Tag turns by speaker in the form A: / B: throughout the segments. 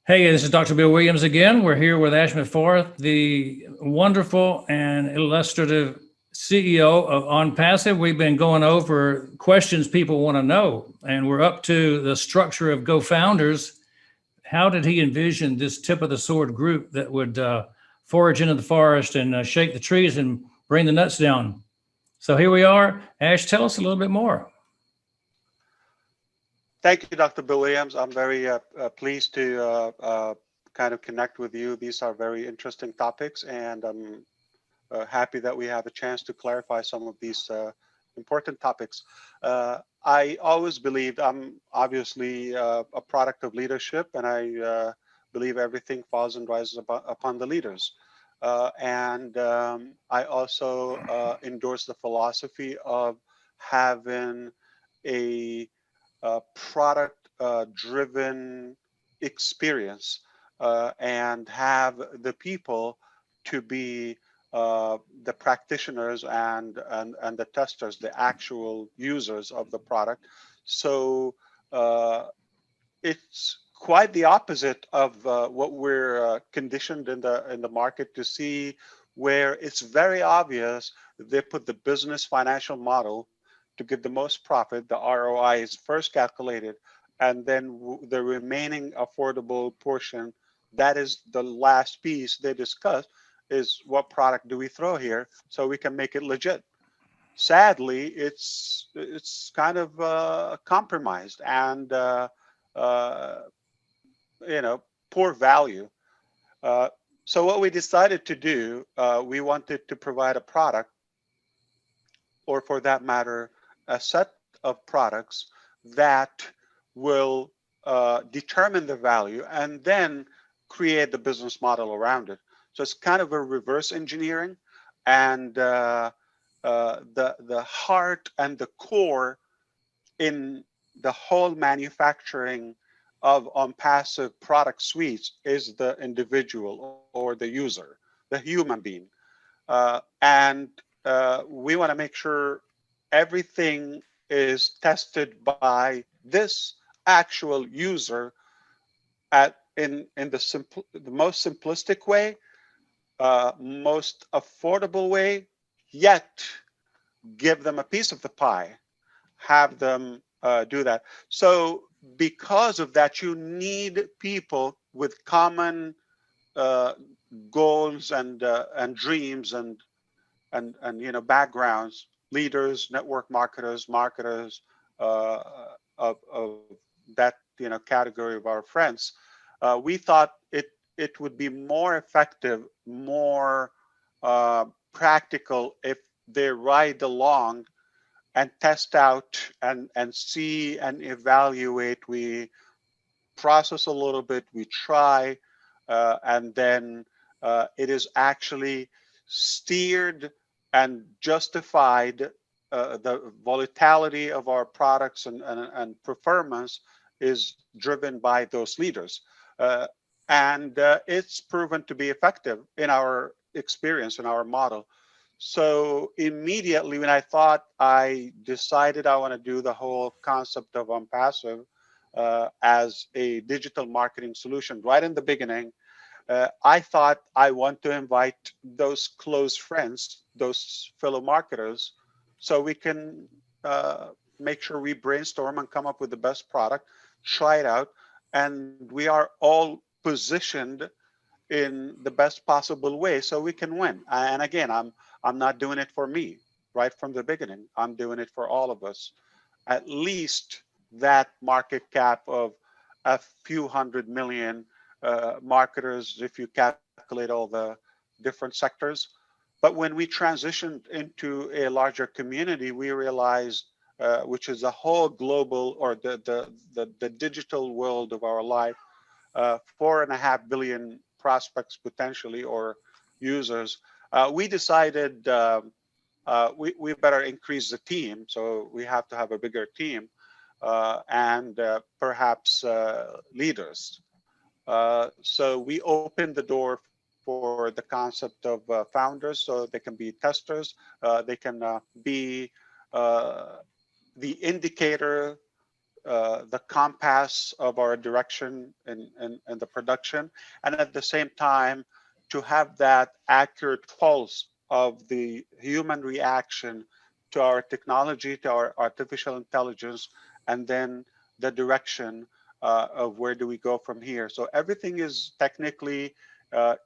A: Hey, this is Dr. Bill Williams again. We're here with Ash Mufareh, the wonderful and illustrative CEO of Onpassive. We've been going over questions people want to know, and we're up to the structure of Gofounders. How did he envision this tip of the sword group that would forage into the forest and shake the trees and bring the nuts down? So here we are. Ash, tell us a little bit more.
B: Thank you, Dr. Bill Williams. I'm very pleased to kind of connect with you. These are very interesting topics, and I'm happy that we have a chance to clarify some of these important topics. I always believed I'm obviously a product of leadership, and I believe everything falls and rises upon the leaders. I also endorse the philosophy of having a product driven experience and have the people to be the practitioners and the testers, the actual users of the product. So it's quite the opposite of what we're conditioned in the market to see, where it's very obvious they put the business financial model to get the most profit. The ROI is first calculated, and then the remaining affordable portion, that is the last piece they discuss, is what product do we throw here so we can make it legit. Sadly, it's kind of compromised and uh, poor value. Uh, so what we decided to do, we wanted to provide a product, or for that matter, a set of products that will determine the value and then create the business model around it. So it's kind of a reverse engineering, and the heart and the core in the whole manufacturing of Onpassive product suites is the individual or the user, the human being. And we want to make sure everything is tested by this actual user in the most simplistic way, most affordable way, yet give them a piece of the pie, have them do that. So because of that, you need people with common uh, goals and dreams and backgrounds, leaders, network marketers uh, of that category of our friends. We thought it would be more effective, more practical if they ride along and test out and see and evaluate. We process a little bit, we try, and then it is actually steered and justified. The volatility of our products and performance is driven by those leaders. And it's proven to be effective in our experience, in our model. So immediately when I decided I want to do the whole concept of Onpassive as a digital marketing solution right in the beginning, I thought I want to invite those close friends, those fellow marketers, so we can make sure we brainstorm and come up with the best product, try it out, and we are all positioned in the best possible way so we can win. And again, I'm not doing it for me right from the beginning. I'm doing it for all of us. At least that market cap of a few 100 million marketers, if you calculate all the different sectors. But when we transitioned into a larger community, we realized, which is a whole global or the digital world of our life, 4.5 billion prospects potentially or users. We decided we better increase the team, so we have to have a bigger team and perhaps leaders. So we opened the door for the concept of founders, so they can be testers, they can be the indicator the compass of our direction in the production, and at the same time to have that accurate pulse of the human reaction to our technology, to our artificial intelligence, and then the direction of where do we go from here. So everything is technically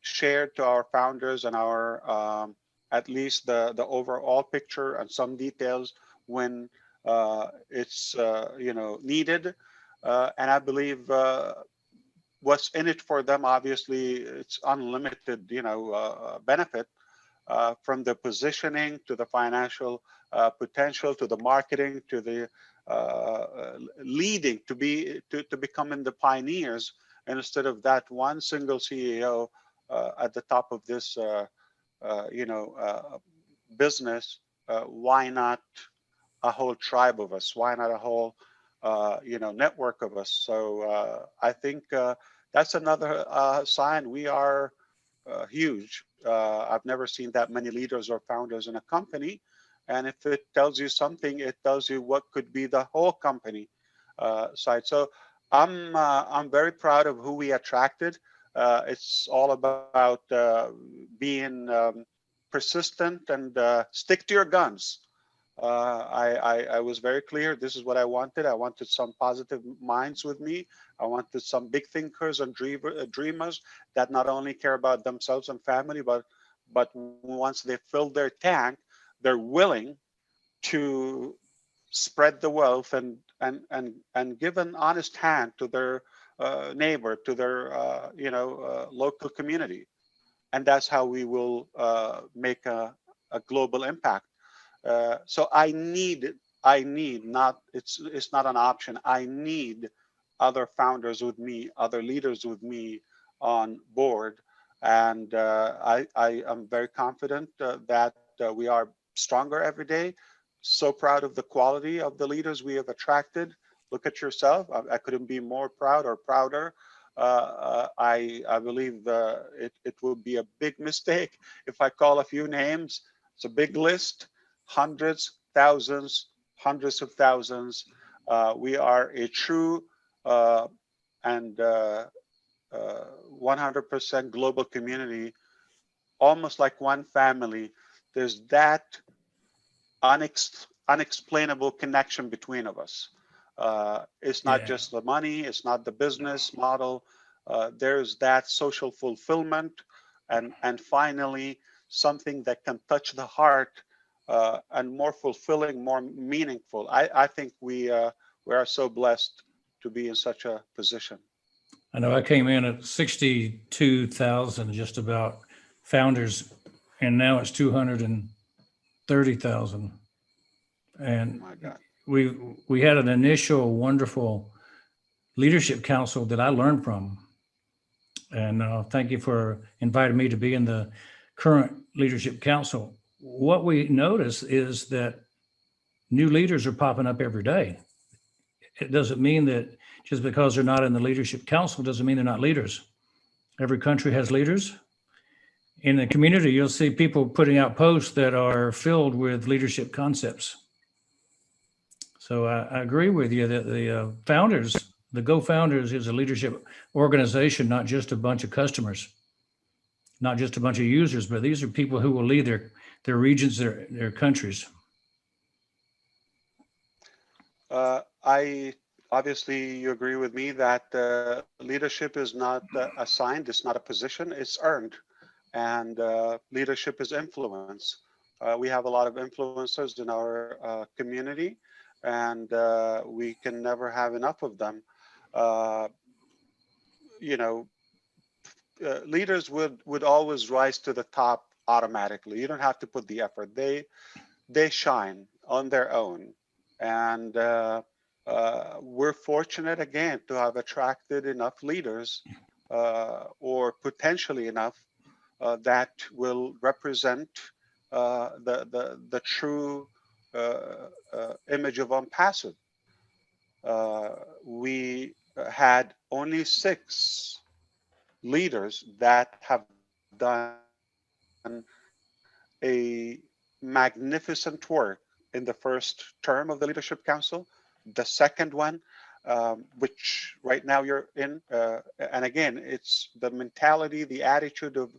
B: shared to our founders and our at least the overall picture and some details when it's needed. And I believe what's in it for them, obviously, it's unlimited, benefit from the positioning to the financial potential to the marketing to the leading to becoming the pioneers, and instead of that one single CEO at the top of this business, why not a whole tribe of us? Why not a whole network of us? So I think that's another sign we are huge. I've never seen that many leaders or founders in a company, and if it tells you something, it tells you what could be the whole company side. So I'm very proud of who we attracted. It's all about being persistent and stick to your guns. I was very clear. This is what I wanted. I wanted some positive minds with me. I wanted some big thinkers and dreamers that not only care about themselves and family, but once they fill their tank, they're willing to spread the wealth and give an honest hand to their neighbor, to their local community, and that's how we will make a global impact. So I need not, it's not an option. I need other founders with me, other leaders with me on board, and I am very confident that we are stronger every day. So proud of the quality of the leaders we have attracted. Look at yourself. I couldn't be more proud or prouder. I believe it would be a big mistake if I call a few names. It's a big list, hundreds, thousands, hundreds of thousands. We are a true and 100% global community, almost like one family. There's that unexplainable connection between of us. It's not just the money, it's not the business model. There's that social fulfillment, and finally something that can touch the heart and more fulfilling, more meaningful. I think we are so blessed to be in such a position.
A: I know I came in at 62,000 just about founders, and now it's 230,000. And
B: Oh my God.
A: we had an initial wonderful leadership council that I learned from. And thank you for inviting me to be in the current leadership council. What we notice is that new leaders are popping up every day. It doesn't mean that just because they're not in the leadership council doesn't mean they're not leaders. Every country has leaders. In the community, you'll see people putting out posts that are filled with leadership concepts. So I agree with you that the founders, the Gofounders is a leadership organization, not just a bunch of customers, not just a bunch of users, but these are people who will lead their regions, their countries.
B: I obviously you agree with me that leadership is not assigned, it's not a position, it's earned, and leadership is influence. We have a lot of influencers in our community, and we can never have enough of them. Leaders would always rise to the top automatically. You don't have to put the effort. They shine on their own, and we're fortunate again to have attracted enough leaders, or potentially enough, that will represent the true image of Onpassive. We had only 6 leaders that have done a magnificent work in the first term of the Leadership Council. The second one which right now you're in. And again, it's the mentality, the attitude of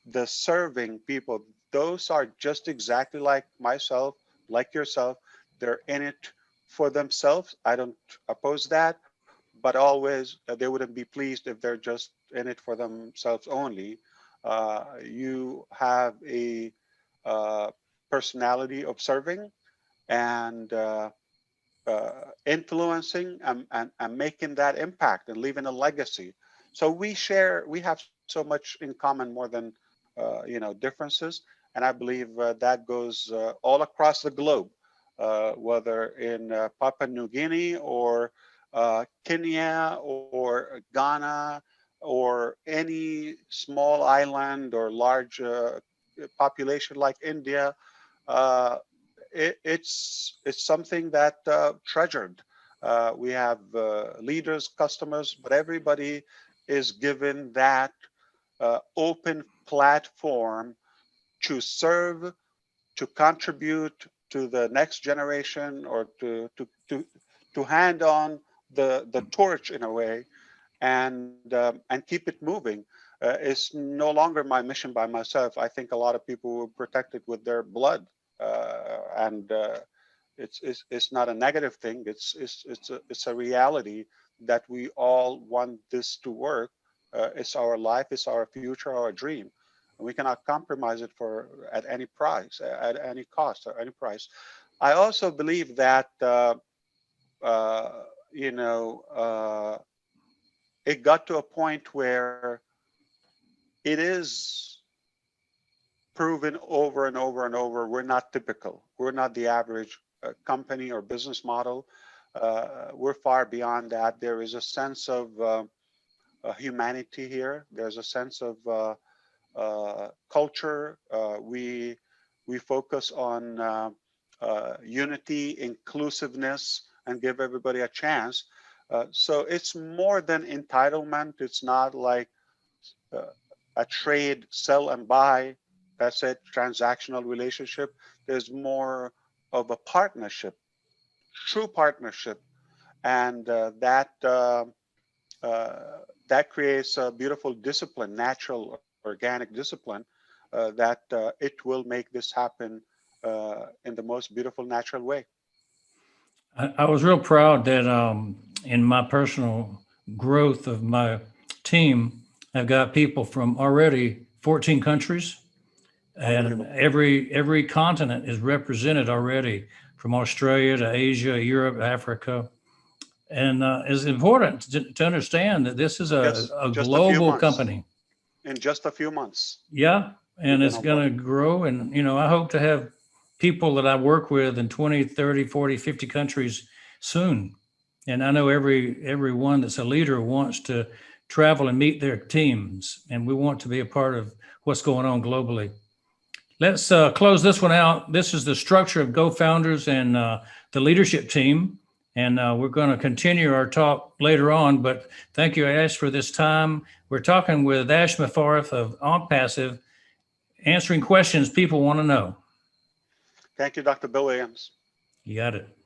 B: the serving people. Those are just exactly like myself, like yourself. They're in it for themselves. I don't oppose that, but always they wouldn't be pleased if they're just in it for themselves only. You have a personality of serving and influencing and making that impact and leaving a legacy. So we have so much in common more than differences, and I believe that goes all across the globe, whether in Papua New Guinea or Kenya or Ghana or any small island or large population like India. Uh, it's something that treasured. We have leaders, customers, but everybody is given that open platform to serve, to contribute to the next generation, or to hand on the torch in a way, and keep it moving. It's no longer my mission by myself. I think a lot of people will protect it with their blood, and it's not a negative thing. It's a reality that we all want this to work. It's our life, it's our future, our dream. And we cannot compromise it at any price, at any cost, or any price. I also believe that you know. It got to a point where it is proven over and over and over, we're not typical. We're not the average company or business model. We're far beyond that. There is a sense of humanity here. There's a sense of culture. We focus on unity, inclusiveness, and give everybody a chance. So it's more than entitlement. It's not like a trade, sell and buy. That's it, transactional relationship. There's more of a partnership, true partnership, and that creates a beautiful discipline, natural, organic discipline, that it will make this happen in the most beautiful, natural way.
A: I was real proud that in my personal growth of my team, I've got people from already 14 countries, and every continent is represented already, from Australia to Asia, Europe, Africa. And it's important to understand that this is a global company.
B: In just a few months.
A: Yeah, and it's going to grow. And, I hope to have people that I work with in 20, 30, 40, 50 countries soon. And I know everyone that's a leader wants to travel and meet their teams. And we want to be a part of what's going on globally. Let's close this one out. This is the structure of Gofounders and the leadership team. And we're going to continue our talk later on. But thank you, Ash, for this time. We're talking with Ash Mufareh of Onpassive, answering questions people want to know.
B: Thank you, Dr. Bill Williams.
A: You got it.